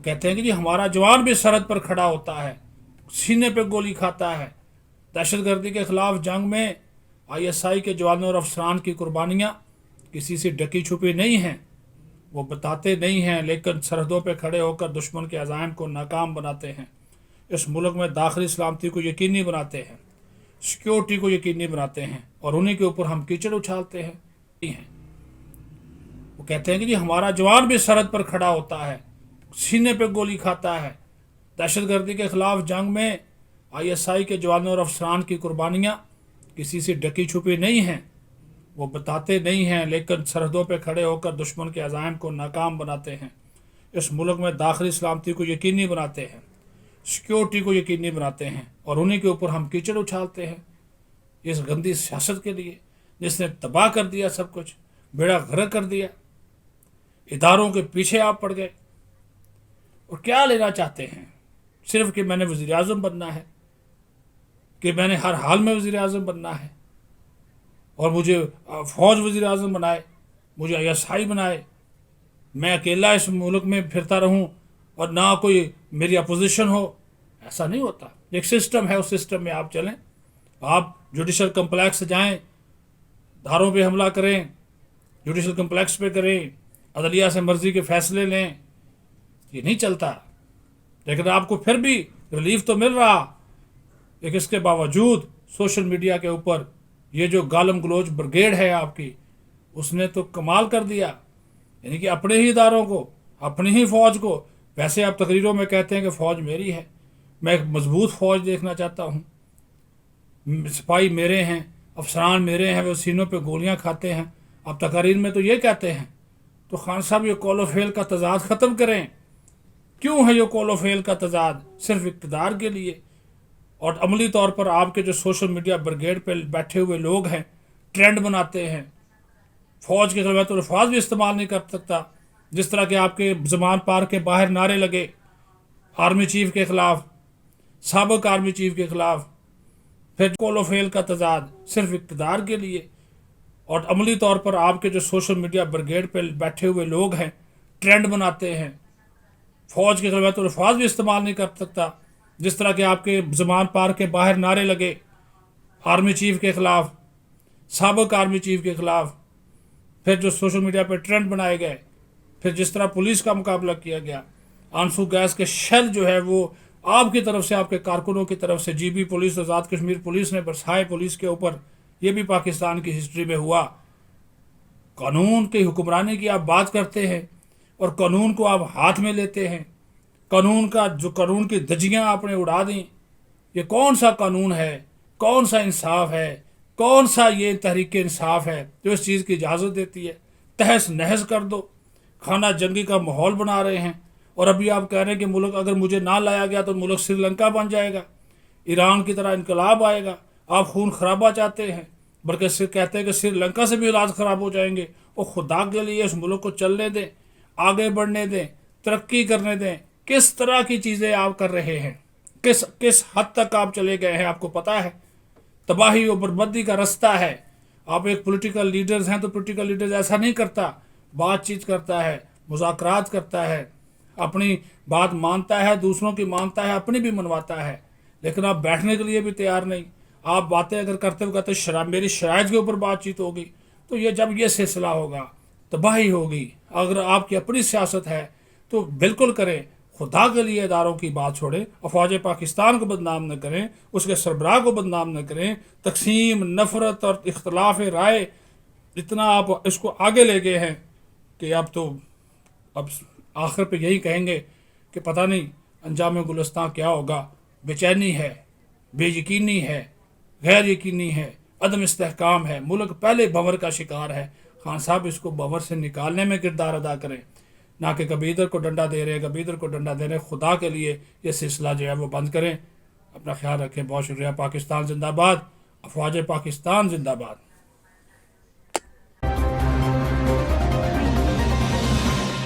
وہ کہتے ہیں کہ جی ہمارا جوان بھی سرحد پر کھڑا ہوتا ہے، سینے پہ گولی کھاتا ہے۔ دہشت گردی کے خلاف جنگ میں ISI کے جوانوں اور افسران کی قربانیاں کسی سے ڈکی چھپی نہیں ہیں، وہ بتاتے نہیں ہیں، لیکن سرحدوں پہ کھڑے ہو کر دشمن کے عزائم کو ناکام بناتے ہیں، اس ملک میں داخلی سلامتی کو یقینی بناتے ہیں، سیکیورٹی کو یقینی بناتے ہیں، اور انہی کے اوپر ہم کیچڑ اچھالتے ہیں۔ وہ کہتے ہیں کہ جی ہمارا جوان بھی سرحد پر کھڑا ہوتا ہے، سینے پہ گولی کھاتا ہے۔ دہشت گردی کے خلاف جنگ میں ISI کے جوانوں اور افسران کی قربانیاں کسی سے ڈکی چھپی نہیں ہیں، وہ بتاتے نہیں ہیں، لیکن سرحدوں پہ کھڑے ہو کر دشمن کے عزائم کو ناکام بناتے ہیں، اس ملک میں داخلی سلامتی کو یقینی بناتے ہیں، سیکیورٹی کو یقینی بناتے ہیں، اور انہی کے اوپر ہم کیچڑ اچھالتے ہیں۔ اس گندی سیاست کے لیے جس نے تباہ کر دیا، سب کچھ بیڑا غرق کر دیا، اداروں کے پیچھے آپ پڑ گئے، اور کیا لینا چاہتے ہیں؟ صرف کہ میں نے وزیر اعظم بننا ہے، کہ میں نے ہر حال میں وزیر اعظم بننا ہے، اور مجھے فوج وزیر اعظم بنائے، مجھے ISI بنائے، میں اکیلا اس ملک میں پھرتا رہوں اور نہ کوئی میری اپوزیشن ہو۔ ایسا نہیں ہوتا، ایک سسٹم ہے، اس سسٹم میں آپ چلیں۔ آپ جوڈیشل کمپلیکس جائیں، دھاروں پہ حملہ کریں، جوڈیشل کمپلیکس پہ کریں، عدلیہ سے مرضی کے فیصلے لیں، یہ نہیں چلتا۔ لیکن آپ کو پھر بھی ریلیف تو مل رہا، لیکن اس کے باوجود سوشل میڈیا کے اوپر یہ جو گالم گلوچ بریگیڈ ہے آپ کی، اس نے تو کمال کر دیا، یعنی کہ اپنے ہی اداروں کو، اپنی ہی فوج کو، ویسے آپ تقریروں میں کہتے ہیں کہ فوج میری ہے، میں ایک مضبوط فوج دیکھنا چاہتا ہوں، سپاہی میرے ہیں، افسران میرے ہیں، وہ سینوں پہ گولیاں کھاتے ہیں، آپ تقاریر میں تو یہ کہتے ہیں۔ تو خان صاحب یہ قول و فعل کا تضاد ختم کریں۔ کیوں ہے یہ قول و فعل کا تضاد؟ صرف اقتدار کے لیے، اور عملی طور پر آپ کے جو سوشل میڈیا بریگیڈ پہ بیٹھے ہوئے لوگ ہیں، ٹرینڈ بناتے ہیں۔ فوج کے خلاف تو الفاظ بھی استعمال نہیں کر سکتا، جس طرح کہ آپ کے زمان پار کے باہر نعرے لگے آرمی چیف کے خلاف، سابق آرمی چیف کے خلاف، پھر قول و فعل کا تضاد صرف اقتدار کے لیے، اور عملی طور پر آپ کے جو سوشل میڈیا بریگیڈ پہ بیٹھے ہوئے لوگ ہیں، ٹرینڈ بناتے ہیں۔ فوج کے خلاف تو الفاظ بھی استعمال نہیں کر سکتا، جس طرح کہ آپ کے زمان پار کے باہر نعرے لگے آرمی چیف کے خلاف، سابق آرمی چیف کے خلاف، پھر جو سوشل میڈیا پہ ٹرینڈ بنائے گئے، پھر جس طرح پولیس کا مقابلہ کیا گیا، آنسو گیس کے شیل جو ہے وہ آپ کی طرف سے، آپ کے کارکنوں کی طرف سے، GB police, Azad Kashmir police نے برسائے پولیس کے اوپر، یہ بھی پاکستان کی ہسٹری میں ہوا۔ قانون کی حکمرانی کی آپ بات کرتے ہیں اور قانون کو آپ ہاتھ میں لیتے ہیں، قانون کی دھجیاں آپ نے اڑا دیں۔ یہ کون سا قانون ہے، کون سا انصاف ہے، کون سا یہ تحریک انصاف ہے جو اس چیز کی اجازت دیتی ہے؟ تہس نہس کر دو، خانہ جنگی کا ماحول بنا رہے ہیں، اور ابھی آپ کہہ رہے ہیں کہ ملک اگر مجھے نہ لایا گیا تو ملک سری لنکا بن جائے گا، ایران کی طرح انقلاب آئے گا۔ آپ خون خرابہ چاہتے ہیں، بلکہ کہتے ہیں کہ سری لنکا سے بھی حالات خراب ہو جائیں گے۔ اور خدا کے لیے اس ملک کو چلنے دیں، آگے بڑھنے دیں، ترقی کرنے دیں۔ کس طرح کی چیزیں آپ کر رہے ہیں، کس حد تک آپ چلے گئے ہیں، آپ کو پتہ ہے۔ تباہی و بربادی کا رستہ ہے۔ آپ ایک پولیٹیکل لیڈرز ہیں تو پولیٹیکل لیڈرز ایسا نہیں کرتا، بات چیت کرتا ہے، مذاکرات کرتا ہے، اپنی بات مانتا ہے، دوسروں کی مانتا ہے، اپنی بھی منواتا ہے، لیکن آپ بیٹھنے کے لیے بھی تیار نہیں۔ آپ باتیں اگر کرتے ہوئے کہتے میری شرائط کے اوپر بات چیت ہوگی، تو جب یہ سلسلہ ہوگا تباہی ہوگی۔ اگر آپ کی اپنی سیاست ہے تو بالکل کریں، خدا کے لیے اداروں کی بات چھوڑیں، افواج پاکستان کو بدنام نہ کریں، اس کے سربراہ کو بدنام نہ کریں۔ تقسیم، نفرت اور اختلاف رائے اتنا آپ اس کو آگے لے گئے ہیں کہ اب آخر پہ یہی کہیں گے کہ پتہ نہیں انجام گلستاں کیا ہوگا۔ بے چینی ہے، بے یقینی ہے، غیر یقینی ہے، عدم استحکام ہے، ملک پہلے بھنور کا شکار ہے۔ خان صاحب اس کو بھنور سے نکالنے میں کردار ادا کریں، نہ کہ کبھی ادھر کو ڈنڈا دے رہے کبھی ادھر کو ڈنڈا دے رہے۔ خدا کے لیے یہ سلسلہ جو ہے وہ بند کریں۔ اپنا خیال رکھیں، بہت شکریہ۔ پاکستان زندہ باد، افواج پاکستان زندہ باد۔